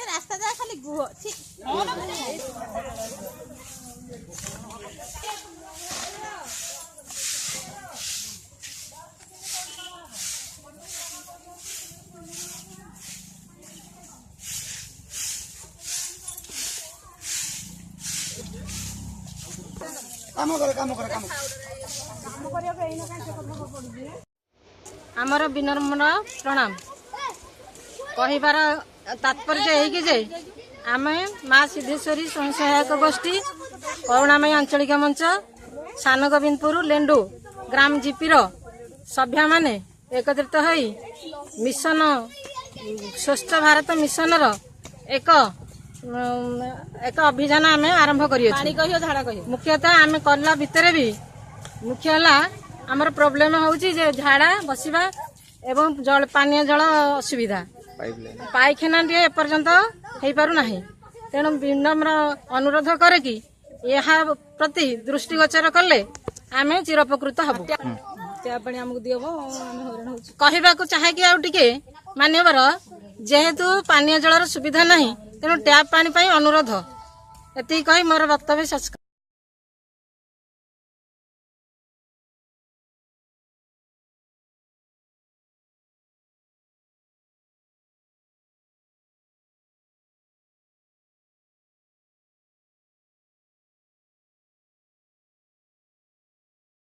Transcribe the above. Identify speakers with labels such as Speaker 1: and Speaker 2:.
Speaker 1: रास्ता जा खाली गुह
Speaker 2: आमर विनम्र प्रणाम कहबार तात्पर्य है जे आमे माँ सिद्धेश्वरी स्वयं सहायक गोष्ठी करुणामयी आंचलिक मंच सान गोविंदपुर लेंडू ग्राम जीपीर सभ्या माने एकत्रित होई मिशन स्वच्छ भारत मिशन एक अभियान आम आरंभ कर मुख्यतः आम कला भितर भी मुख्य है आमर प्रोब्लेम होउची जे झाड़ा बसिबा एवं जल पानीय जल असुविधा पाइखाना टे एपर्यंत हो पारु नाही तेणु विनम्र अनुरोध करे कि यह प्रति दृष्टिगोचर कले आमे चिरपकृत हबु टैप आमको दियो कहबा को चाहे कि आउ टिके मान्यवर जेहेतु पानीय जलर सुविधा नहीं तेणु टैप पानी अनुरोध एति कही मोर वक्तव्य शेष।